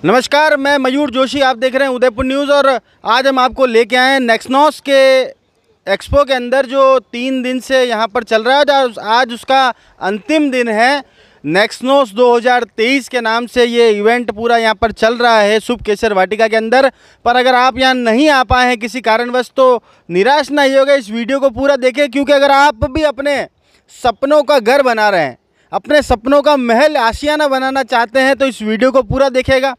नमस्कार, मैं मयूर जोशी, आप देख रहे हैं उदयपुर न्यूज़। और आज हम आपको लेके आए हैं नेक्सॉस के एक्सपो के अंदर जो 3 दिन से यहाँ पर चल रहा है। आज उसका अंतिम दिन है। नेक्सॉस 2023 के नाम से ये इवेंट पूरा यहाँ पर चल रहा है शुभ केसर वाटिका के अंदर। पर अगर आप यहाँ नहीं आ पाए हैं किसी कारणवश तो निराश नहीं होगा, इस वीडियो को पूरा देखें, क्योंकि अगर आप भी अपने सपनों का घर बना रहे हैं, अपने सपनों का महल आशियाना बनाना चाहते हैं तो इस वीडियो को पूरा देखेगा।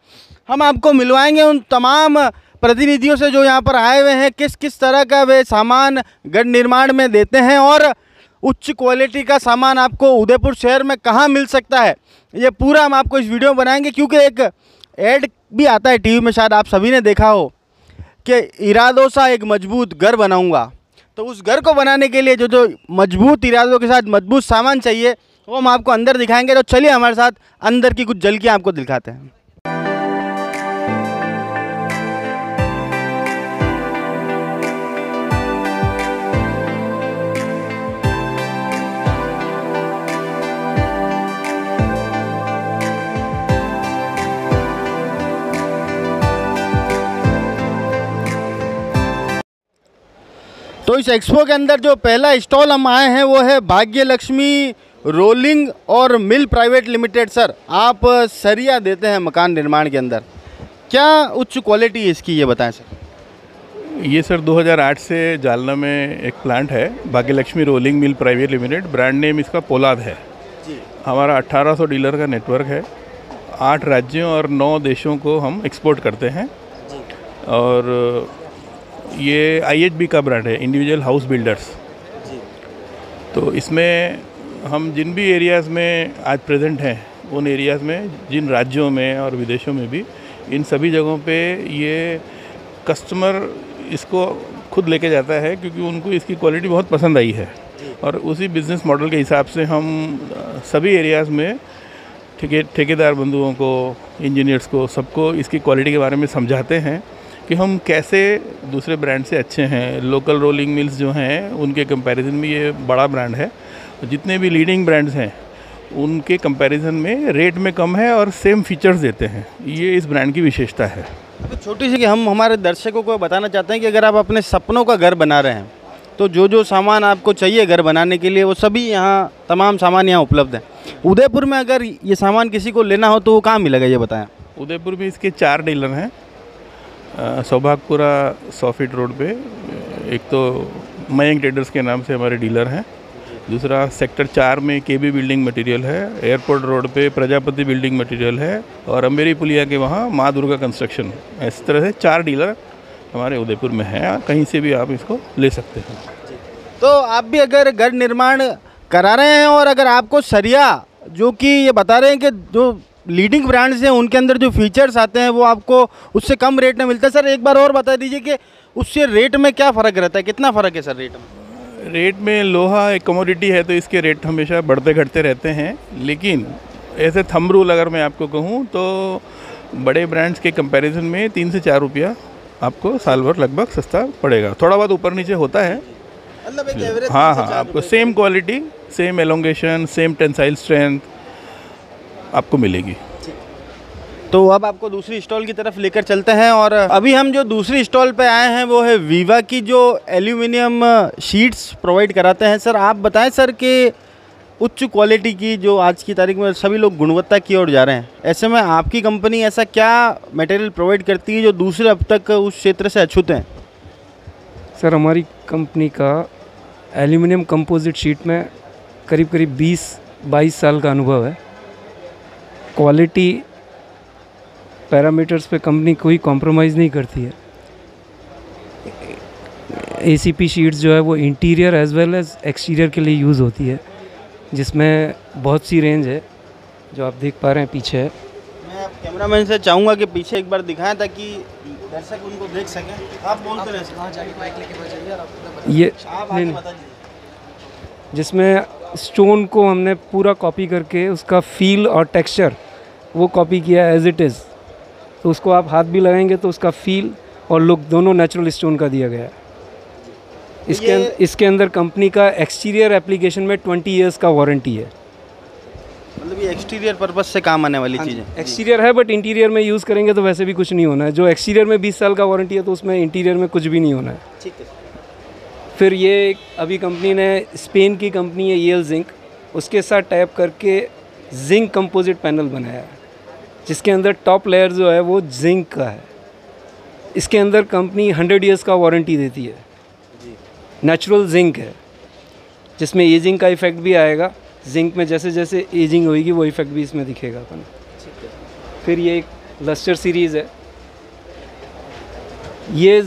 हम आपको मिलवाएंगे उन तमाम प्रतिनिधियों से जो यहाँ पर आए हुए हैं, किस किस तरह का वे सामान घर निर्माण में देते हैं और उच्च क्वालिटी का सामान आपको उदयपुर शहर में कहाँ मिल सकता है, ये पूरा हम आपको इस वीडियो में बनाएंगे। क्योंकि एक ऐड भी आता है टीवी में, शायद आप सभी ने देखा हो कि इरादों सा एक मजबूत घर बनाऊँगा। तो उस घर को बनाने के लिए जो मजबूत इरादों के साथ मजबूत सामान चाहिए वो हम आपको अंदर दिखाएंगे। तो चलिए हमारे साथ अंदर की कुछ झलकियाँ आपको दिखाते हैं। तो इस एक्सपो के अंदर जो पहला स्टॉल हम आए हैं वो है भाग्य लक्ष्मी रोलिंग और मिल प्राइवेट लिमिटेड। सर, आप सरिया देते हैं मकान निर्माण के अंदर, क्या उच्च क्वालिटी है इसकी, ये बताएं सर। ये सर 2008 से जालना में एक प्लांट है, भाग्य Lakshmi rolling mill private limited. Brand name इसका पोलाद है जी। हमारा 1800 डीलर का नेटवर्क है। 8 राज्यों और 9 देशों को हम एक्सपोर्ट करते हैं जी। और ये IHB का ब्रांड है, इंडिविजुअल हाउस बिल्डर्स जी। तो इसमें हम जिन भी एरियाज़ में आज प्रेजेंट हैं, उन एरियाज़ में, जिन राज्यों में और विदेशों में भी, इन सभी जगहों पे ये कस्टमर इसको खुद लेके जाता है क्योंकि उनको इसकी क्वालिटी बहुत पसंद आई है। और उसी बिज़नेस मॉडल के हिसाब से हम सभी एरियाज़ में ठेकेदार बंधुओं को, इंजीनियर्स को, सबको इसकी क्वालिटी के बारे में समझाते हैं कि हम कैसे दूसरे ब्रांड से अच्छे हैं। लोकल रोलिंग मिल्स जो हैं उनके कंपैरिजन में ये बड़ा ब्रांड है। जितने भी लीडिंग ब्रांड्स हैं उनके कंपैरिजन में रेट में कम है और सेम फीचर्स देते हैं। ये इस ब्रांड की विशेषता है। तो छोटी सी कि हम हमारे दर्शकों को बताना चाहते हैं कि अगर आप अपने सपनों का घर बना रहे हैं तो जो सामान आपको चाहिए घर बनाने के लिए वो सभी यहाँ, तमाम सामान यहाँ उपलब्ध है। उदयपुर में अगर ये सामान किसी को लेना हो तो वो कहाँ मिलेगा, ये बताएँ। उदयपुर में इसके 4 डीलर हैं। सौभागपुरा 100 फीट रोड पे एक तो मयंक ट्रेडर्स के नाम से हमारे डीलर हैं। दूसरा सेक्टर 4 में KB बिल्डिंग मटेरियल है। एयरपोर्ट रोड पे प्रजापति बिल्डिंग मटेरियल है। और अम्बेरी पुलिया के वहाँ माँ दुर्गा कंस्ट्रक्शन। इस तरह से 4 डीलर हमारे उदयपुर में हैं। कहीं से भी आप इसको ले सकते हैं। तो आप भी अगर घर निर्माण करा रहे हैं और अगर आपको सरिया, जो कि ये बता रहे हैं कि जो लीडिंग ब्रांड्स हैं उनके अंदर जो फीचर्स आते हैं वो आपको उससे कम रेट में मिलता है। सर, एक बार और बता दीजिए कि उससे रेट में क्या फ़र्क रहता है, कितना फ़र्क है सर रेट में? रेट में लोहा एक कमोडिटी है तो इसके रेट हमेशा बढ़ते घटते रहते हैं। लेकिन ऐसे थंब रूल अगर मैं आपको कहूँ तो बड़े ब्रांड्स के कंपैरिजन में 3 से 4 रुपया आपको साल भर लगभग सस्ता पड़ेगा। थोड़ा बहुत ऊपर नीचे होता है, मतलब एक एवरेज। हाँ, आपको same quality, same elongation, same tensile strength आपको मिलेगी। तो अब आपको दूसरी स्टॉल की तरफ लेकर चलते हैं। और अभी हम जो दूसरी स्टॉल पे आए हैं वो है वीवा की, जो एल्यूमिनियम शीट्स प्रोवाइड कराते हैं। सर, आप बताएं सर कि उच्च क्वालिटी की, जो आज की तारीख में सभी लोग गुणवत्ता की ओर जा रहे हैं, ऐसे में आपकी कंपनी ऐसा क्या मटेरियल प्रोवाइड करती है जो दूसरे अब तक उस क्षेत्र से अछूत हैं? सर, हमारी कंपनी का एल्यूमिनियम कंपोजिट शीट में करीब 20-22 साल का अनुभव है। क्वालिटी पैरामीटर्स पे कंपनी कोई कॉम्प्रोमाइज़ नहीं करती है। ACP शीट्स जो है वो interior as well as exterior के लिए यूज़ होती है, जिसमें बहुत सी रेंज है जो आप देख पा रहे हैं पीछे है। मैं कैमरामैन से चाहूँगा कि पीछे एक बार दिखाएं ताकि दर्शक उनको देख सकें। आप बोलते रहे ये नहीं, जिसमें स्टोन को हमने पूरा कॉपी करके उसका फील और टेक्सचर वो कॉपी किया एज इट इज़। तो उसको आप हाथ भी लगाएंगे तो उसका फील और लुक दोनों नेचुरल स्टोन का दिया गया है। इसके अंदर कंपनी का एक्सटीरियर एप्लीकेशन में 20 इयर्स का वारंटी है। मतलब ये एक्सटीरियर पर्पस से काम आने वाली चीज़ है। एक्सटीरियर है बट इंटीरियर में यूज़ करेंगे तो वैसे भी कुछ नहीं होना है। जो एक्सटीरियर में 20 साल का वारंटी है तो उसमें इंटीरियर में कुछ भी नहीं होना है। ठीक है। फिर ये अभी कंपनी ने, स्पेन की कंपनी है यल जिंक, उसके साथ टैप करके जिंक कंपोजिट पैनल बनाया है, जिसके अंदर टॉप लेयर जो है वो जिंक का है। इसके अंदर कंपनी 100 ईयर्स का वारंटी देती है। नेचुरल जिंक है, जिसमें एजिंग का इफेक्ट भी आएगा। जिंक में जैसे जैसे एजिंग होगी वो इफेक्ट भी इसमें दिखेगा अपन। फिर ये एक लस्टर सीरीज़ है। ये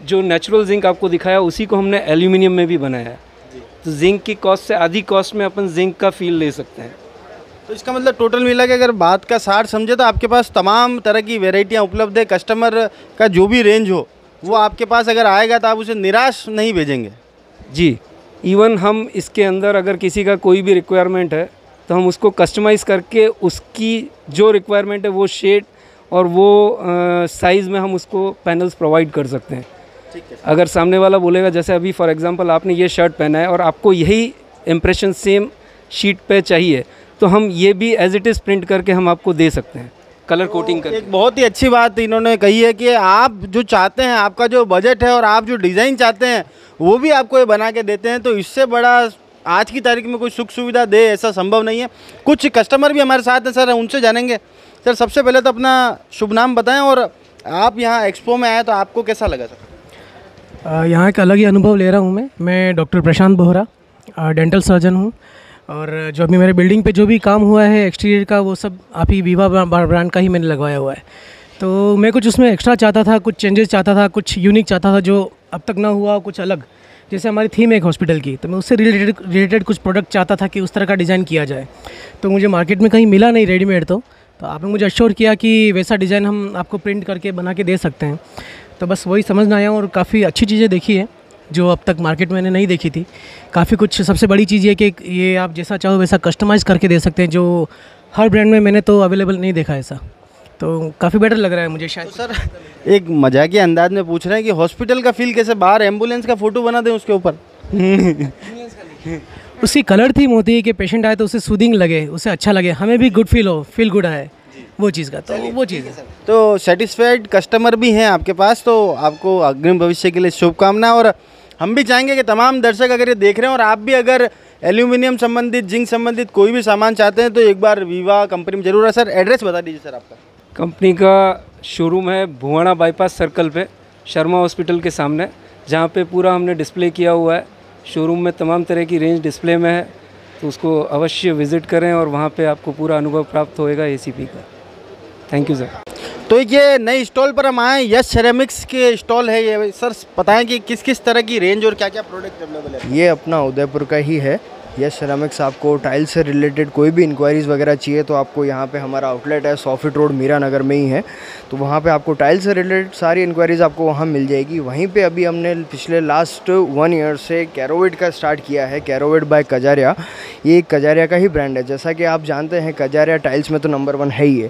जो नेचुरल जिंक आपको दिखाया उसी को हमने एल्यूमिनियम में भी बनाया है। तो जिंक की कॉस्ट से आधी कॉस्ट में अपन जिंक का फील ले सकते हैं। तो इसका मतलब टोटल मिला के अगर बात का सार समझे तो आपके पास तमाम तरह की वेराइटियाँ उपलब्ध है। कस्टमर का जो भी रेंज हो वो आपके पास अगर आएगा तो आप उसे निराश नहीं भेजेंगे। जी, इवन हम इसके अंदर अगर किसी का कोई भी रिक्वायरमेंट है तो हम उसको कस्टमाइज़ करके उसकी जो रिक्वायरमेंट है वो शेड और वो साइज़ में हम उसको पैनल्स प्रोवाइड कर सकते हैं। ठीक है। अगर सामने वाला बोलेगा, जैसे अभी फॉर एग्जांपल आपने ये शर्ट पहना है और आपको यही इम्प्रेशन सेम शीट पे चाहिए तो हम ये भी एज इट इज़ प्रिंट करके हम आपको दे सकते हैं, कलर कोटिंग करके। एक बहुत ही अच्छी बात इन्होंने कही है कि आप जो चाहते हैं, आपका जो बजट है और आप जो डिज़ाइन चाहते हैं वो भी आपको ये बना के देते हैं। तो इससे बड़ा आज की तारीख में कोई सुख सुविधा दे ऐसा संभव नहीं है। कुछ कस्टमर भी हमारे साथ हैं सर, उनसे जानेंगे। सर सबसे पहले तो अपना शुभ नाम बताएं और आप यहाँ एक्सपो में आए तो आपको कैसा लगा सर? यहाँ एक अलग ही अनुभव ले रहा हूँ मैं डॉक्टर प्रशांत बोहरा, डेंटल सर्जन हूँ। और जो अभी मेरे बिल्डिंग पे जो भी काम हुआ है एक्सटीरियर का वो सब आप ही वीवा ब्रांड का ही मैंने लगवाया हुआ है। तो मैं कुछ उसमें एक्स्ट्रा चाहता था, कुछ चेंजेस चाहता था, कुछ यूनिक चाहता था जो अब तक ना हुआ, कुछ अलग। जैसे हमारी थीम है एक हॉस्पिटल की, तो मैं उससे रिलेटेड कुछ प्रोडक्ट चाहता था कि उस तरह का डिज़ाइन किया जाए। तो मुझे मार्केट में कहीं मिला नहीं रेडीमेड, तो आपने मुझे अश्योर किया कि वैसा डिज़ाइन हम आपको प्रिंट करके बना के दे सकते हैं। तो बस वही समझना आया और काफ़ी अच्छी चीज़ें देखी है जो अब तक मार्केट में मैंने नहीं देखी थी। काफ़ी कुछ, सबसे बड़ी चीज़ ये कि ये आप जैसा चाहो वैसा कस्टमाइज़ करके दे सकते हैं, जो हर ब्रांड में मैंने तो अवेलेबल नहीं देखा ऐसा। तो काफ़ी बेटर लग रहा है मुझे शायद। तो सर एक मजाकिया अंदाज में पूछ रहे हैं कि हॉस्पिटल का फील कैसे, बाहर एम्बुलेंस का फ़ोटो बना दें उसके ऊपर? उसकी कलर थीम होती है कि पेशेंट आए तो उसे सूदिंग लगे, उसे अच्छा लगे, हमें भी गुड फील हो, फील गुड आए, वो चीज़ का। तो वो चीज़ है। तो सेटिस्फाइड कस्टमर भी हैं आपके पास, तो आपको अग्रिम भविष्य के लिए शुभकामनाएं। और हम भी चाहेंगे कि तमाम दर्शक अगर ये देख रहे हैं और आप भी अगर एल्यूमिनियम संबंधित, जिंक संबंधित कोई भी सामान चाहते हैं तो एक बार वीवा कंपनी में जरूर है। सर एड्रेस बता दीजिए सर आपका। कंपनी का शोरूम है भुवाना बाईपास सर्कल पे, शर्मा हॉस्पिटल के सामने, जहाँ पे पूरा हमने डिस्प्ले किया हुआ है। शोरूम में तमाम तरह की रेंज डिस्प्ले में है, तो उसको अवश्य विज़िट करें और वहाँ पे आपको पूरा अनुभव प्राप्त होएगा एसीपी का। Thank you sir. तो ये नई स्टॉल पर हम आए, यस सेरेमिक्स के स्टॉल है ये। सर बताएं कि किस किस तरह की रेंज और क्या क्या प्रोडक्ट अवेलेबल है? ये अपना उदयपुर का ही है यस सेरामिक्स। आपको टाइल से रिलेटेड कोई भी इंक्वायरीज़ वगैरह चाहिए तो आपको यहाँ पे हमारा आउटलेट है 100 फीट रोड मीरा नगर में ही है, तो वहाँ पे आपको टाइल से रिलेटेड सारी इंक्वायरीज़ आपको वहाँ मिल जाएगी। वहीं पे अभी हमने पिछले लास्ट 1 ईयर से कैरोविड का स्टार्ट किया है, कैरोविड बाय कजारिया। ये कजारिया का ही ब्रांड है। जैसा कि आप जानते हैं कजारिया टाइल्स में तो नंबर 1 है ही है।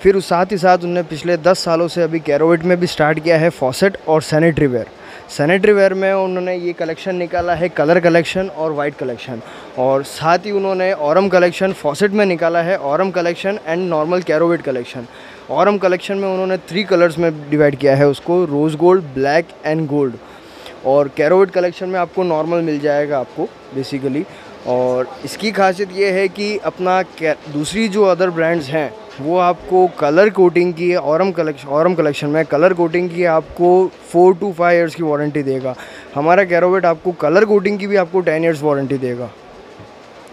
फिर साथ ही साथ उन्होंने पिछले 10 सालों से अभी कैरोविड में भी स्टार्ट किया है फॉसेट और सैनिटरी वेयर। सैनिटरी वेयर में उन्होंने ये कलेक्शन निकाला है, कलर कलेक्शन और वाइट कलेक्शन, और साथ ही उन्होंने ऑरम कलेक्शन फॉसेट में निकाला है, ऑरम कलेक्शन एंड नॉर्मल कैरोविड कलेक्शन। ऑरम कलेक्शन में उन्होंने 3 कलर्स में डिवाइड किया है उसको, rose gold, black and gold. और कैरोविड कलेक्शन में आपको नॉर्मल मिल जाएगा आपको बेसिकली। और इसकी खासियत ये है कि अपना दूसरी जो अदर ब्रांड्स हैं वो आपको कलर कोटिंग की है। ऑरम कलेक्शन में कलर कोटिंग की आपको 4 to 5 ईयर्स की वारंटी देगा। हमारा कैरोविड आपको कलर कोटिंग की भी आपको 10 ईयर्स वारंटी देगा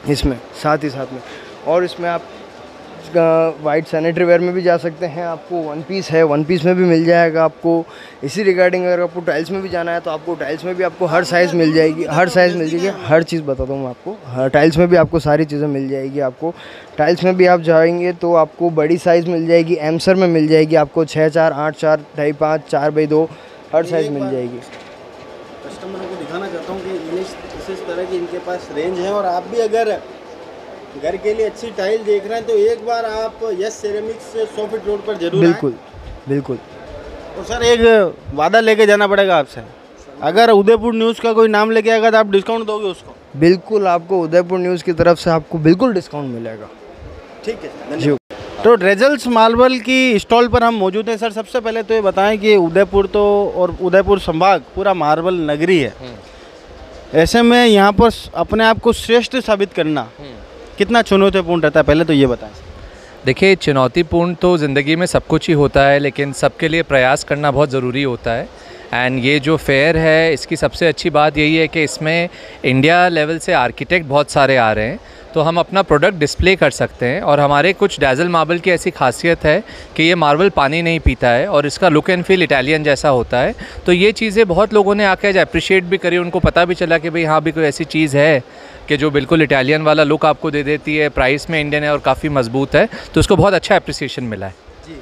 इसमें साथ ही साथ में। और इसमें आप वाइट सैनिटरी वेयर में भी जा सकते हैं। आपको 1 पीस है, 1 पीस में भी मिल जाएगा आपको। इसी रिगार्डिंग अगर आपको टाइल्स में भी जाना है तो आपको टाइल्स में भी आपको हर साइज़ मिल जाएगी, हर साइज़ मिल जाएगी, हर चीज़ बताता हूँ मैं आपको। हर टाइल्स में भी आपको सारी चीज़ें मिल जाएगी। आपको टाइल्स में भी आप जाएंगे तो आपको बड़ी साइज़ मिल जाएगी, एमसर में मिल जाएगी आपको 6x4, 8x4, 2.5, 4x2 हर साइज़ मिल जाएगी। कस्टमरों को दिखाना चाहता हूँ कि इस तरह की इनके पास रेंज है। और आप भी अगर घर के लिए अच्छी टाइल देख रहे हैं तो एक बार आप यस सेरेमिक्स 100 फीट रोड पर जरूर बिल्कुल बिल्कुल। तो सर एक वादा लेके जाना पड़ेगा आपसे, अगर उदयपुर न्यूज़ का कोई नाम लेके आएगा तो आप डिस्काउंट दोगे उसको? बिल्कुल, आपको उदयपुर न्यूज़ की तरफ से आपको बिल्कुल डिस्काउंट मिलेगा। ठीक है जी। तो ड्रेजल्स मार्बल की स्टॉल पर हम मौजूद हैं। सर सबसे पहले तो ये बताएं कि उदयपुर तो और उदयपुर संभाग पूरा मार्बल नगरी है, ऐसे में यहाँ पर अपने आप को श्रेष्ठ साबित करना कितना चुनौतीपूर्ण रहता है, पहले तो ये बताएं। देखिए, चुनौतीपूर्ण तो ज़िंदगी में सब कुछ ही होता है, लेकिन सबके लिए प्रयास करना बहुत ज़रूरी होता है। एंड ये जो फेयर है, इसकी सबसे अच्छी बात यही है कि इसमें इंडिया लेवल से आर्किटेक्ट बहुत सारे आ रहे हैं, तो हम अपना प्रोडक्ट डिस्प्ले कर सकते हैं। और हमारे कुछ डैज़ल मार्बल की ऐसी खासियत है कि ये मार्बल पानी नहीं पीता है और इसका लुक एंड फील इटालियन जैसा होता है। तो ये चीज़ें बहुत लोगों ने आके अप्रिशिएट भी करी, उनको पता भी चला कि भाई हाँ भी कोई ऐसी चीज़ है कि जो बिल्कुल इटालियन वाला लुक आपको दे देती है, प्राइस में इंडियन है और काफ़ी मजबूत है, तो उसको बहुत अच्छा अप्रिसिएशन मिला है। जी।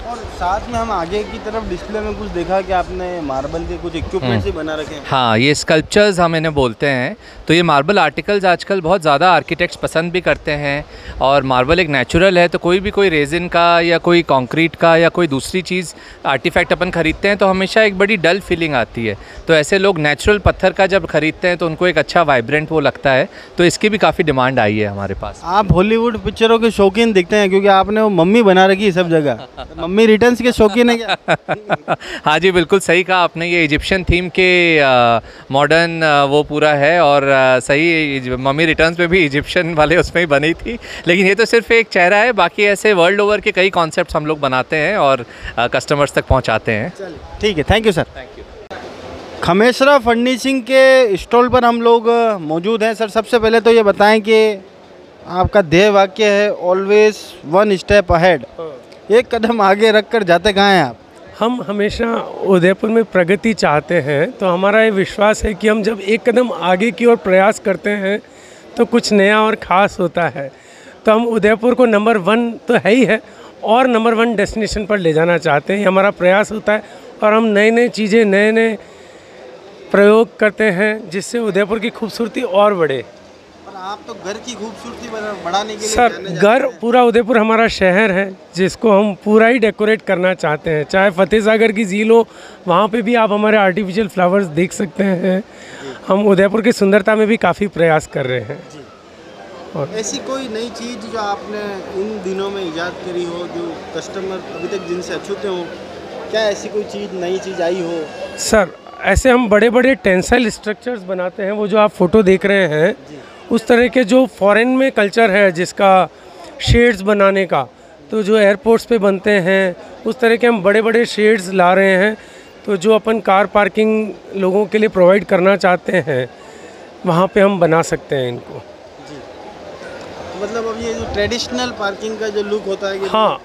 और साथ में हम आगे की तरफ डिस्प्ले में कुछ देखा कि आपने मार्बल के कुछ इक्विपमेंट्स ही बना रखे हैं। हाँ, ये स्कल्पचर्स हम इन्हें बोलते हैं। तो ये मार्बल आर्टिकल्स आजकल बहुत ज़्यादा आर्किटेक्ट्स पसंद भी करते हैं, और मार्बल एक नेचुरल है, तो कोई रेजिन का या कोई कंक्रीट का या कोई दूसरी चीज़ आर्टिफैक्ट अपन ख़रीदते हैं तो हमेशा एक बड़ी डल फीलिंग आती है। तो ऐसे लोग नेचुरल पत्थर का जब ख़रीदते हैं तो उनको एक अच्छा वाइब्रेंट वो लगता है, तो इसकी भी काफ़ी डिमांड आई है हमारे पास। आप हॉलीवुड पिक्चरों के शौकीन दिखते हैं, क्योंकि आपने वो मम्मी बना रखी है सब जगह। मम्मी रिटर्न्स के शौकीन है क्या? हाँ जी, बिल्कुल सही कहा आपने। ये इजिप्शियन थीम के मॉडर्न वो पूरा है, और सही मम्मी रिटर्न्स में भी इजिप्शियन वाले उसमें ही बनी थी, लेकिन ये तो सिर्फ एक चेहरा है। बाकी ऐसे वर्ल्ड ओवर के कई कॉन्सेप्ट्स हम लोग बनाते हैं और कस्टमर्स तक पहुंचाते हैं। ठीक है, thank you sir. Thank you. Khamesra furnishing के स्टॉल पर हम लोग मौजूद हैं। सर सबसे पहले तो ये बताएं कि आपका ध्येय वाक्य है ऑलवेज वन स्टेप अहेड, एक कदम आगे रख कर जाते कहाँ हैं आप? हम हमेशा उदयपुर में प्रगति चाहते हैं, तो हमारा ये विश्वास है कि हम जब एक कदम आगे की ओर प्रयास करते हैं तो कुछ नया और ख़ास होता है। तो हम उदयपुर को नंबर 1 तो है ही है, और नंबर 1 डेस्टिनेशन पर ले जाना चाहते हैं। ये हमारा प्रयास होता है, और हम नई नई चीज़ें, नए नए प्रयोग करते हैं जिससे उदयपुर की खूबसूरती और बढ़े। पर आप तो घर की खूबसूरती बढ़ाने के लिए सर, जाने जाते घर हैं। पूरा उदयपुर हमारा शहर है जिसको हम पूरा ही डेकोरेट करना चाहते हैं। चाहे फतेह सागर की झील हो, वहाँ पे भी आप हमारे आर्टिफिशियल फ्लावर्स देख सकते हैं। हम उदयपुर की सुंदरता में भी काफ़ी प्रयास कर रहे हैं। और ऐसी कोई नई चीज़ जो आपने इन दिनों में ईजाद करी हो, जो कस्टमर अभी तक जिनसे अछूते हो, क्या ऐसी कोई चीज़, नई चीज़ आई हो? सर, ऐसे हम बड़े बड़े टेंसाइल स्ट्रक्चर्स बनाते हैं, वो जो आप फोटो देख रहे हैं उस तरह के जो फॉरेन में कल्चर है जिसका शेड्स बनाने का, तो जो एयरपोर्ट्स पे बनते हैं उस तरह के हम बड़े बड़े शेड्स ला रहे हैं। तो जो अपन कार पार्किंग लोगों के लिए प्रोवाइड करना चाहते हैं वहाँ पे हम बना सकते हैं इनको। मतलब अब ये जो ट्रेडिशनल पार्किंग का जो लुक होता है कि हाँ,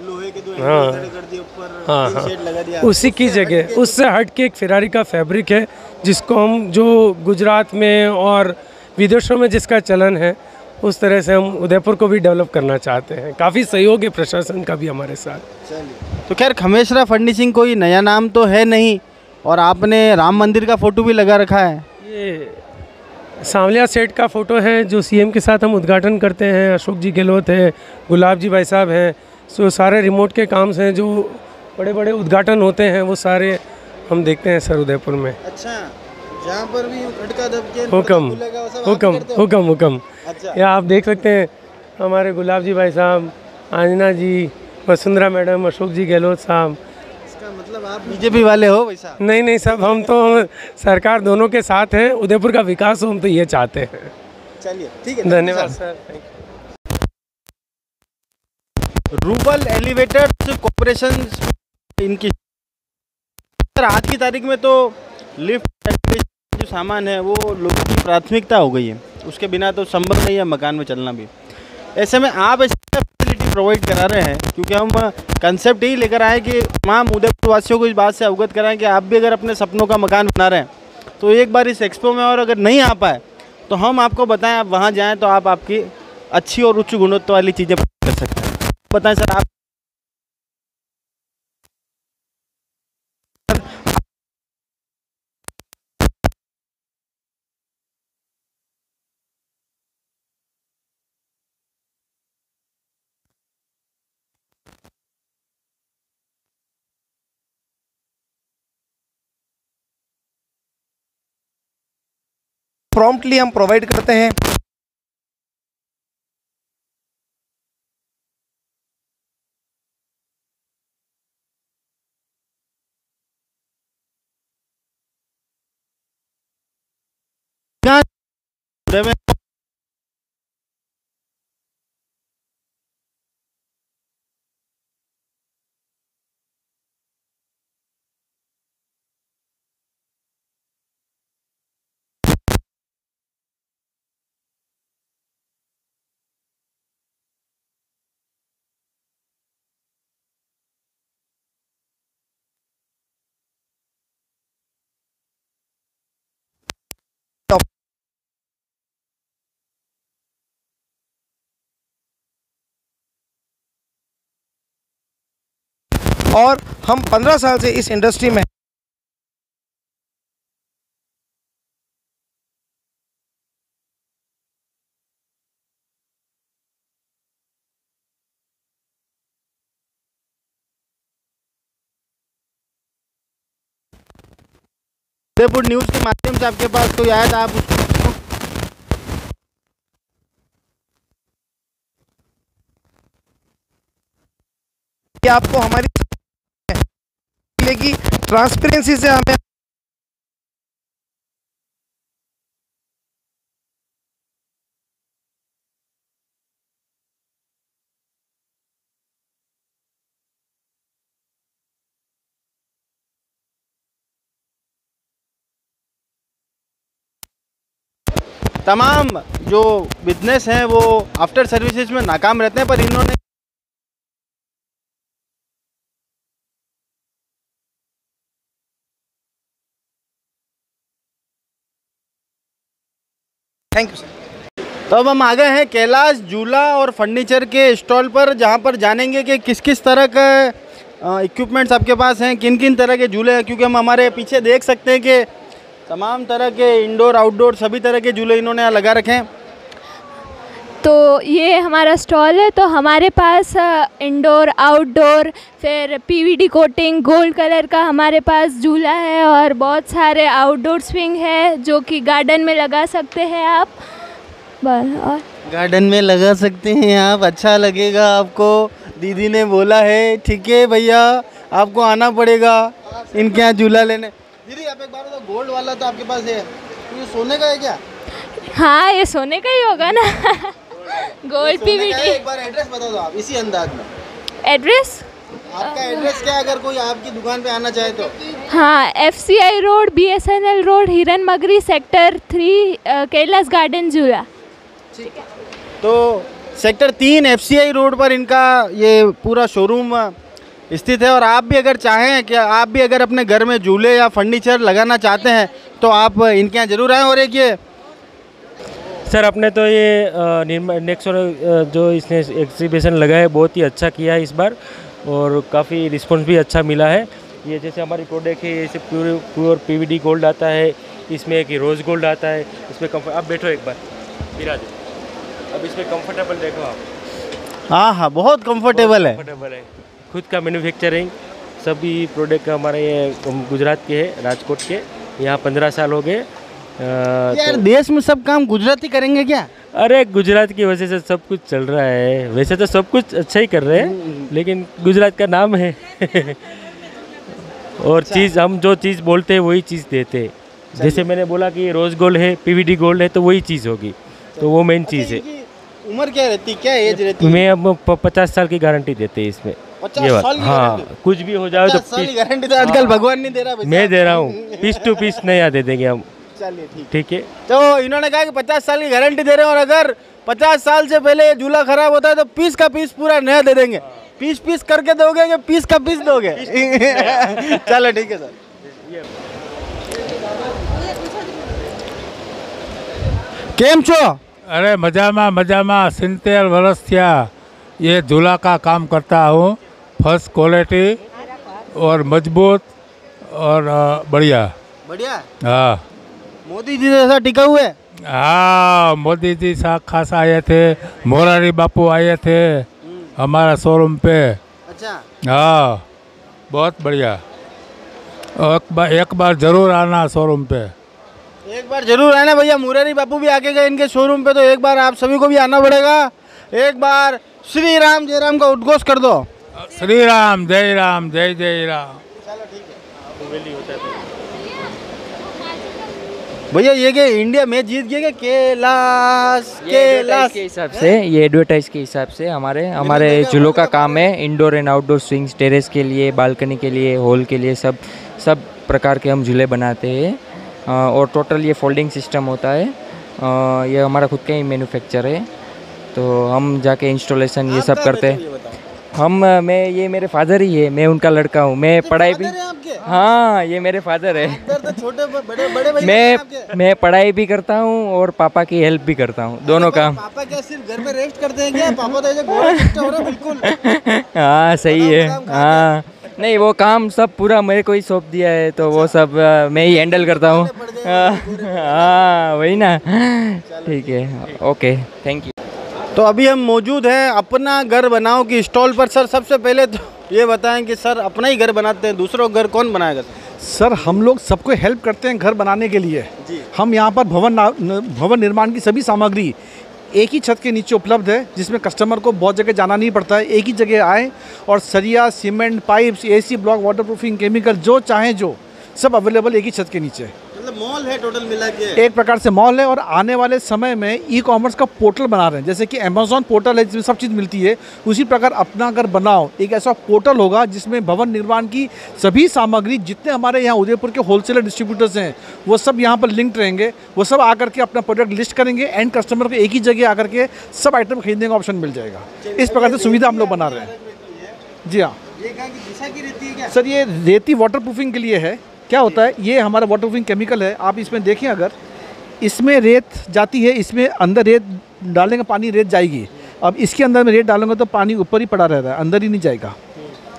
लोहे के दो हाँ, खड़े कर दिए, ऊपर हाँ, शेड लगा दिया, उसी की जगह उससे हट के एक फेरारी का फैब्रिक है जिसको हम, जो गुजरात में और विदेशों में जिसका चलन है, उस तरह से हम उदयपुर को भी डेवलप करना चाहते हैं। काफ़ी सहयोग है प्रशासन का भी हमारे साथ। तो खैर, खमेसरा फर्निशिंग कोई नया नाम तो है नहीं, और आपने राम मंदिर का फोटो भी लगा रखा है। ये सांवलिया सेट का फ़ोटो है जो सीएम के साथ हम उद्घाटन करते हैं। अशोक जी गहलोत है, गुलाब जी भाई साहब हैं, सो सारे रिमोट के काम हैं, जो बड़े बड़े उद्घाटन होते हैं वो सारे हम देखते हैं सर उदयपुर में। अच्छा, जहाँ पर भी खटका दबके हुक्म खुलेगा, वो सब आप ही हुक्म करते हो? हुक्म हुक्म। अच्छा। या आप देख सकते हैं हमारे गुलाब जी भाई साहब, आंजना जी, वसुंधरा मैडम, अशोक जी गहलोत साहब। इसका मतलब आप बीजेपी वाले हो वैसा? नहीं नहीं साहब, हम तो सरकार दोनों के साथ हैं, उदयपुर का विकास हो, हम तो ये चाहते हैं। चलिए, ठीक है, धन्यवाद सर। रूबल एलिवेटर्स कॉर्पोरेशन इनकी सर, आज की तारीख में तो लिफ्ट जो सामान है वो लोगों की प्राथमिकता हो गई है, उसके बिना तो संभव नहीं है मकान में चलना भी। ऐसे में आप ऐसी फैसिलिटी प्रोवाइड करा रहे हैं, क्योंकि हम कंसेप्ट यही लेकर आए कि तमाम उदयपुर वासियों को इस बात से अवगत कराएं कि आप भी अगर अपने सपनों का मकान बना रहे हैं तो एक बार इस एक्सपो में, और अगर नहीं आ पाए तो हम आपको बताएं, आप वहाँ जाएँ तो आप आपकी अच्छी और उच्च गुणवत्ता वाली चीज़ें कर सकते हैं। बताएं सर, आप प्रॉम्प्टली हम प्रोवाइड करते हैं। और हम 15 साल से इस इंडस्ट्री में उदयपुर न्यूज़ के माध्यम से आपके पास कोई आया था, आप उसको कि आपको हमारी मिलेगी, ट्रांसपेरेंसी से हमें तमाम जो बिजनेस हैं वो आफ्टर सर्विसेज में नाकाम रहते हैं, पर इन्होंने थैंक यू सर। तो अब हम आ गए हैं कैलाश झूला और फर्नीचर के स्टॉल पर, जहां पर जानेंगे कि किस किस तरह का इक्विपमेंट्स आपके पास हैं, किन किन तरह के झूले हैं, क्योंकि हम हमारे पीछे देख सकते हैं कि तमाम तरह के इंडोर आउटडोर सभी तरह के झूले इन्होंने यहाँ लगा रखे हैं। तो ये हमारा स्टॉल है। तो हमारे पास इंडोर आउटडोर फिर पीवीडी कोटिंग गोल्ड कलर का हमारे पास झूला है, और बहुत सारे आउटडोर स्विंग है जो कि गार्डन में लगा सकते हैं आप। बस, और गार्डन में लगा सकते हैं आप, अच्छा लगेगा आपको, दीदी ने बोला है। ठीक है भैया, आपको आना पड़ेगा इनके यहाँ झूला लेने। दीदी आप एक बार तो गोल्ड वाला तो आपके पास है, तो ये सोने का है क्या? हाँ, ये सोने का ही होगा ना। Gold PVD. एक बार एड्रेस बता दो आप इसी अंदाज में। एड्रेस आपका एड्रेस क्या है, अगर कोई आपकी दुकान पे आना चाहे तो? हाँ, FCI रोड, BSNL रोड, हिरन मगरी, सेक्टर 3, कैलाश गार्डन झूला। तो सेक्टर 3 FCI रोड पर इनका ये पूरा शोरूम स्थित है। और आप भी अगर चाहें कि आप भी अगर अपने घर में झूले या फर्नीचर लगाना चाहते हैं तो आप इनके यहाँ ज़रूर आएँ। और एक ये सर, अपने तो ये नेक्स्ट जो इसने एग्जीबिशन लगा है बहुत ही अच्छा किया है इस बार, और काफ़ी रिस्पॉन्स भी अच्छा मिला है। ये जैसे हमारी प्रोडक्ट है, ये प्योर PVD गोल्ड आता है, इसमें एक रोज़ गोल्ड आता है। इसमें कम्फर्ट, आप बैठो एक बार बिराज, अब इसमें कंफर्टेबल देखो आप। हाँ, बहुत कंफर्टेबल है। खुद का मैन्युफैक्चरिंग सभी प्रोडक्ट हमारे ये गुजरात के है, राजकोट के। यहाँ 15 साल हो गए। यार देश में सब काम गुजराती करेंगे क्या? अरे गुजरात की वजह से सब कुछ चल रहा है। वैसे तो सब कुछ अच्छा ही कर रहे हैं, लेकिन गुजरात का नाम है। और चीज़ हम जो चीज़ बोलते हैं वही चीज़ देते हैं। जैसे मैंने बोला कि रोज़ गोल्ड है, PVD गोल्ड है, तो वही चीज़ होगी, तो वो मेन चीज़ है। उम्र क्या रहती, क्या एज रहती है? मैं अब 50 साल की गारंटी देते हैं इसमें। 50 साल की हाँ, कुछ भी हो जाए तो 50 साल की गारंटी तो आजकल भगवान नहीं दे रहा। मैं दे रहा हूँ, पीस टू पीस नया दे देंगे हम। चलिए ठीक है। तो इन्होंने कहा कि 50 साल की गारंटी दे रहे हैं, और अगर 50 साल से पहले ये झूला खराब होता है तो पीस का पीस पूरा नया दे देंगे। पीस करके दोगे कि पीस का पीस दोगे? चलो ठीक है सर। केम छो? अरे मजामा 70 वर्ष थया ये झूला का काम करता हूँ। फर्स्ट क्वालिटी और मजबूत और बढ़िया। हाँ, मोदी जी जैसा टिका हुआ है। हाँ, मोदी जी खास आए थे, मोरारी बापू आए थे हमारा शोरूम पे। अच्छा। हाँ, बहुत बढ़िया। एक बार जरूर आना शोरूम पे। एक बार जरूर आना भैया, मुरारी बापू भी आके गए इनके शोरूम पे, तो एक बार आप सभी को भी आना पड़ेगा। एक बार श्री राम जय राम का उद्घोष कर दो। श्री राम जय राम, जय जय राम। चलो ठीक है। भैया ये कि इंडिया मैच जीत गया कैलाश के हिसाब से, ये एडवर्टाइज के हिसाब से हमारे झूलों का काम है। Indoor and outdoor swings, terrace के लिए, बालकनी के लिए, हॉल के लिए, सब प्रकार के हम झूले बनाते हैं। और टोटल ये फोल्डिंग सिस्टम होता है। ये हमारा खुद का ही मैन्युफैक्चर है, तो हम जाके इंस्टॉलेशन ये सब करते हैं। ये मेरे फादर ही है, मैं उनका लड़का हूँ। मैं पढ़ाई भी, हाँ ये मेरे फादर है। छोटे बड़े मैं पढ़ाई भी करता हूँ और पापा की हेल्प भी करता हूँ, दोनों काम। पापा क्या सिर्फ घर में रेस्ट करते हैं क्या? पापा तो ऐसे घोड़ा दिखते हो रहे बिल्कुल। हाँ सही है। हाँ नहीं, वो काम सब पूरा मेरे को ही सौंप दिया है, तो वो सब मैं ही हैंडल करता हूँ। हाँ वही ना। ठीक है, ओके, थैंक यू। तो अभी हम मौजूद हैं अपना घर बनाओ की स्टॉल पर। सर सबसे पहले तो ये बताएं कि सर अपना ही घर बनाते हैं, दूसरों का घर कौन बनाएगा? सर हम लोग सबको हेल्प करते हैं घर बनाने के लिए। हम यहाँ पर भवन निर्माण की सभी सामग्री एक ही छत के नीचे उपलब्ध है, जिसमें कस्टमर को बहुत जगह जाना नहीं पड़ता है। एक ही जगह आए और सरिया, cement, pipes, AC block, waterproofing, chemical जो चाहें जो सब अवेलेबल एक ही छत के नीचे। मतलब मॉल है टोटल मिला के, एक प्रकार से मॉल है। और आने वाले समय में ई-कॉमर्स का पोर्टल बना रहे हैं, जैसे कि अमेज़ॉन पोर्टल है जिसमें सब चीज़ मिलती है, उसी प्रकार अपना घर बनाओ एक ऐसा पोर्टल होगा जिसमें भवन निर्माण की सभी सामग्री, जितने हमारे यहाँ उदयपुर के होलसेलर डिस्ट्रीब्यूटर्स हैं वो सब यहाँ पर लिंक्ड रहेंगे। वो सब आकर के अपना प्रोडक्ट लिस्ट करेंगे, एंड कस्टमर को एक ही जगह आकर के सब आइटम खरीदने का ऑप्शन मिल जाएगा। इस प्रकार से सुविधा हम लोग बना रहे हैं। जी हाँ सर, ये रेती वाटरप्रूफिंग के लिए है। क्या होता है, ये हमारा वाटरप्रूफिंग केमिकल है। आप इसमें देखें, अगर इसमें रेत जाती है, इसमें अंदर रेत डालेंगे, पानी रेत जाएगी। अब इसके अंदर में रेत डालेंगे तो पानी ऊपर ही पड़ा रहता है, अंदर ही नहीं जाएगा।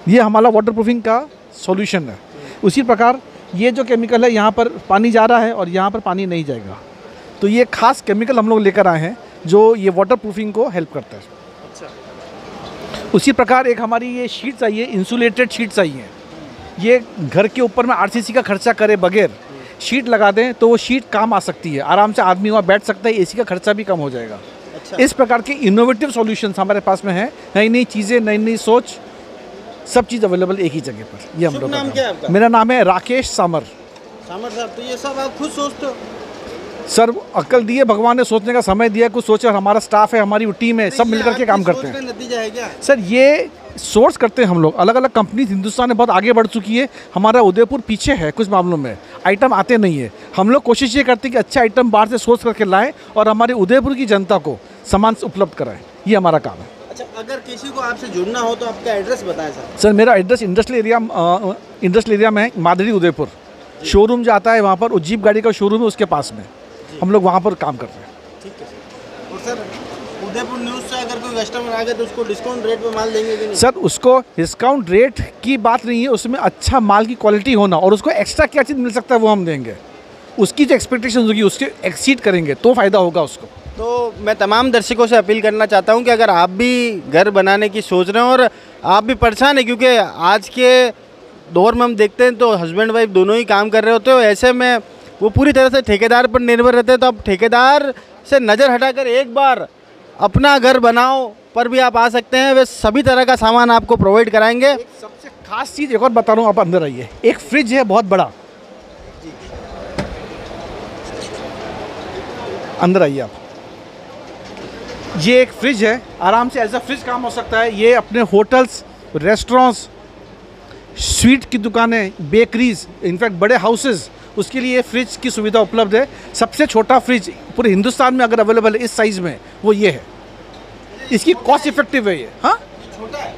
ये हमारा वाटरप्रूफिंग का सॉल्यूशन है। उसी प्रकार ये जो केमिकल है, यहाँ पर पानी जा रहा है और यहाँ पर पानी नहीं जाएगा, तो ये खास केमिकल हम लोग लेकर आए हैं जो ये वाटरप्रूफिंग को हेल्प करता है। उसी प्रकार एक हमारी ये शीट्स आई है, इंसुलेटेड शीट्स आई हैं। ये घर के ऊपर में RCC का खर्चा करे बगैर शीट लगा दें तो वो शीट काम आ सकती है, आराम से आदमी वहाँ बैठ सकता है, AC का खर्चा भी कम हो जाएगा। इस प्रकार के इनोवेटिव सॉल्यूशंस हमारे पास में है। नई नई चीज़ें, नई नई सोच, सब चीज़ अवेलेबल एक ही जगह पर। ये हम लोग। नाम क्या है आपका? मेरा नाम है राकेश सामर साहब। तो ये सब आप खुद सोचते हो? सर अक्ल दिए भगवान ने, सोचने का समय दिया, कुछ सोचे। और हमारा स्टाफ है, हमारी टीम है, सब मिलकर के काम करते हैं। नतीजा है क्या सर? ये सोर्स करते हैं हम लोग। अलग अलग कंपनीज हिंदुस्तान में बहुत आगे बढ़ चुकी है, हमारा उदयपुर पीछे है कुछ मामलों में, आइटम आते नहीं है। हम लोग कोशिश ये करते हैं कि अच्छे आइटम बाहर से सोर्स करके लाएं और हमारे उदयपुर की जनता को सामान उपलब्ध कराएं। ये हमारा काम है। अच्छा, अगर किसी को आपसे जुड़ना हो तो आपका एड्रेस बताएं सर। सर मेरा एड्रेस इंडस्ट्रियल एरिया में है, मादरी उदयपुर। शोरूम जो आता है वहाँ पर, जीप गाड़ी का शोरूम है, उसके पास में हम लोग वहाँ पर काम कर रहे हैं। ठीक है सर। और सर उदयपुर न्यूज़ से अगर कोई कस्टमर आ गया तो उसको डिस्काउंट रेट पे माल देंगे कि नहीं? सर उसको डिस्काउंट रेट की बात नहीं है, उसमें अच्छा माल की क्वालिटी होना और उसको एक्स्ट्रा क्या चीज़ मिल सकता है वो हम देंगे। उसकी जो एक्सपेक्टेशन होगी उसके एक्सीड करेंगे तो फ़ायदा होगा उसको। तो मैं तमाम दर्शकों से अपील करना चाहता हूं कि अगर आप भी घर बनाने की सोच रहे हैं और आप भी परेशान हैं, क्योंकि आज के दौर में हम देखते हैं तो हस्बैंड वाइफ दोनों ही काम कर रहे होते हैं, ऐसे में वो पूरी तरह से ठेकेदार पर निर्भर रहते हैं। तो आप ठेकेदार से नज़र हटाकर एक बार अपना घर बनाओ पर भी आप आ सकते हैं। वे सभी तरह का सामान आपको प्रोवाइड कराएंगे। एक सबसे खास चीज़ एक और बता रहा हूँ, आप अंदर आइए। एक फ्रिज है बहुत बड़ा, अंदर आइए आप। ये एक फ्रिज है, आराम से एज अ फ्रिज काम हो सकता है। ये अपने होटल्स, रेस्टोरेंट्स, स्वीट की दुकानें, बेकरीज, इनफैक्ट बड़े हाउसेस, उसके लिए फ्रिज की सुविधा उपलब्ध है। सबसे छोटा फ्रिज पूरे हिंदुस्तान में अगर अवेलेबल है इस साइज़ में वो ये है। इसकी कॉस्ट इफेक्टिव है ये। हाँ छोटा है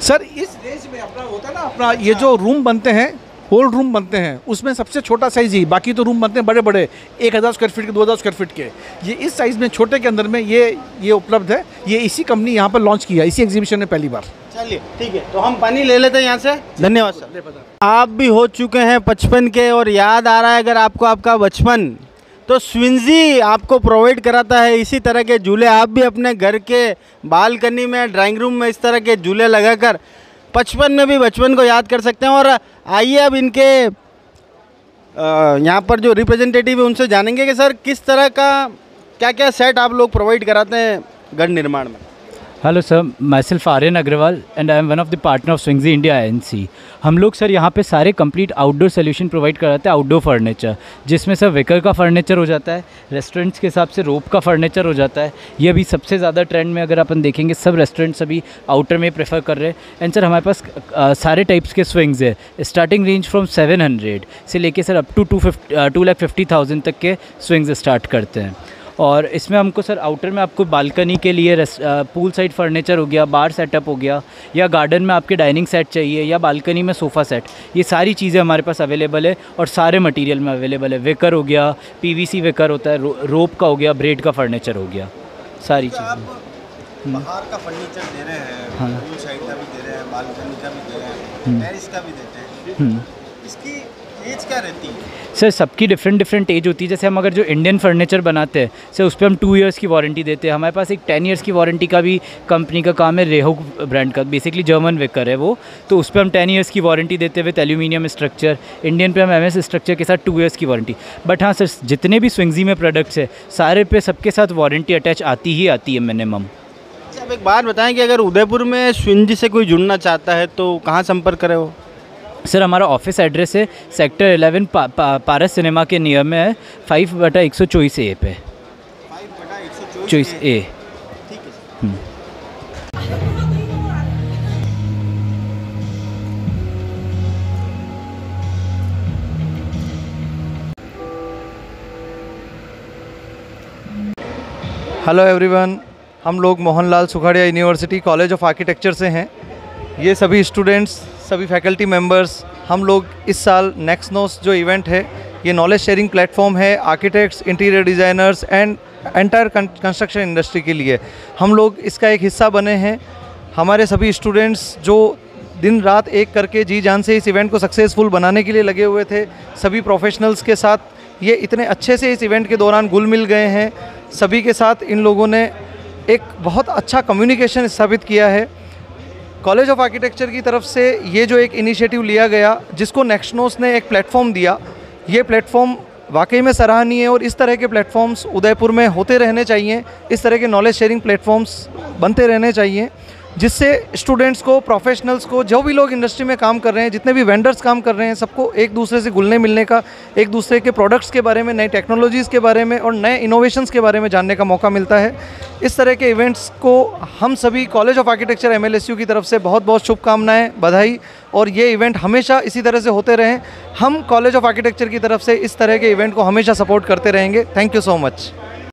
सर, इस रेंज में अपना होता है ना, अपना ये जो रूम बनते हैं, होल रूम बनते हैं, उसमें सबसे छोटा साइज़ ही, बाकी तो रूम बनते हैं बड़े बड़े 1000 स्क्वायर फीट के, 2000 स्क्वायर फीट के। ये इस साइज़ में छोटे के अंदर में ये उपलब्ध है। ये इसी कंपनी यहाँ पर लॉन्च किया, इसी एग्जीबिशन में पहली बार। चलिए ठीक है, तो हम पानी ले लेते हैं यहाँ से। धन्यवाद सर। आप भी हो चुके हैं 55 के और याद आ रहा है अगर आपको आपका बचपन, तो स्विंजी आपको प्रोवाइड कराता है इसी तरह के झूले। आप भी अपने घर के बालकनी में, ड्राइंग रूम में इस तरह के झूले लगाकर 55 में भी बचपन को याद कर सकते हैं। और आइए अब इनके यहाँ पर जो रिप्रेजेंटेटिव है उनसे जानेंगे कि सर किस तरह का क्या क्या सेट आप लोग प्रोवाइड कराते हैं घर निर्माण में। Hello sir, myself Aryan Agarwal and I am one of the partner of Swingzy India INC। हम लोग सर यहाँ पे सारे कंप्लीट आउटडोर सोल्यूशन प्रोवाइड कराते हैं, आउटडोर फर्नीचर, जिसमें सर विकर का फर्नीचर हो जाता है, रेस्टोरेंट्स के हिसाब से रोप का फर्नीचर हो जाता है। ये अभी सबसे ज़्यादा ट्रेंड में अगर अपन देखेंगे, सब रेस्टोरेंट्स अभी आउटर में प्रेफर कर रहे हैं। एंड सर हमारे पास सारे टाइप्स के स्विंग्स है, स्टार्टिंग रेंज फ्रॉम 700 से लेके सर अप टू 2,50,000 तक के स्विंग्स स्टार्ट करते हैं। और इसमें हमको सर आउटर में आपको बालकनी के लिए पूल साइड फर्नीचर हो गया, बार सेटअप हो गया, या गार्डन में आपके डाइनिंग सेट चाहिए, या बालकनी में सोफ़ा सेट, ये सारी चीज़ें हमारे पास अवेलेबल है और सारे मटेरियल में अवेलेबल है। विकर हो गया, PVC विकर होता है, रोप का हो गया, ब्रेड का फर्नीचर हो गया, सारी चीज़ें। बाहर का फर्नीचर दे रहे हैं, हाँ, पूल साइड का भी दे रहे हैं, बालकनी का भी दे रहे हैं, टेरेस का भी देते हैं। इसकी एज क्या रहती है सर? सबकी डिफरेंट एज होती है। जैसे हम अगर जो इंडियन फर्नीचर बनाते हैं सर, उस पर हम 2 इयर्स की वारंटी देते हैं। हमारे पास एक 10 इयर्स की वारंटी का भी कंपनी का काम है, रेहो ब्रांड का, बेसिकली जर्मन विकर है वो, तो उस पर हम 10 इयर्स की वारंटी देते हैं विद एल्यूमिनियम स्ट्रक्चर। इंडियन पे हम MS स्ट्रक्चर के साथ 2 इयर्स की वारंटी। बट हाँ सर, जितने भी स्विंग्जी में प्रोडक्ट्स है सारे पे सबके साथ वारंटी अटैच आती है मिनिमम। अब एक बात बताएं कि अगर उदयपुर में स्विंग्जी से कोई जुड़ना चाहता है तो कहाँ संपर्क करे वो? सर हमारा ऑफिस एड्रेस है सेक्टर 11 पारस सिनेमा के नियर में है, 5/124A पे। 5/124A। ठीक है। हेलो एवरीवन, हम लोग Mohanlal Sukhadia university college of architecture से हैं। ये सभी स्टूडेंट्स, सभी फैकल्टी मेंबर्स, हम लोग इस साल नेक्सनोस जो इवेंट है, ये नॉलेज शेयरिंग प्लेटफॉर्म है architects, interior designers and entire construction industry के लिए। हम लोग इसका एक हिस्सा बने हैं। हमारे सभी स्टूडेंट्स जो दिन रात एक करके जी जान से इस इवेंट को सक्सेसफुल बनाने के लिए लगे हुए थे, सभी प्रोफेशनल्स के साथ ये इतने अच्छे से इस इवेंट के दौरान घुल मिल गए हैं। सभी के साथ इन लोगों ने एक बहुत अच्छा कम्युनिकेशन स्थापित किया है। कॉलेज ऑफ आर्किटेक्चर की तरफ से ये जो एक इनिशिएटिव लिया गया, जिसको नेक्सनोस ने एक प्लेटफॉर्म दिया, ये प्लेटफॉर्म वाकई में सराहनीय है और इस तरह के प्लेटफॉर्म्स उदयपुर में होते रहने चाहिए। इस तरह के नॉलेज शेयरिंग प्लेटफॉर्म्स बनते रहने चाहिए, जिससे स्टूडेंट्स को, प्रोफेशनल्स को, जो भी लोग इंडस्ट्री में काम कर रहे हैं, जितने भी वेंडर्स काम कर रहे हैं, सबको एक दूसरे से घुलने मिलने का, एक दूसरे के प्रोडक्ट्स के बारे में, नई टेक्नोलॉजीज़ के बारे में और नए इनोवेशंस के बारे में जानने का मौका मिलता है। इस तरह के इवेंट्स को हम सभी कॉलेज ऑफ आर्किटेक्चर MLSU की तरफ से बहुत बहुत शुभकामनाएं, बधाई, और ये इवेंट हमेशा इसी तरह से होते रहें। हम कॉलेज ऑफ आर्किटेक्चर की तरफ से इस तरह के इवेंट को हमेशा सपोर्ट करते रहेंगे। Thank you so much.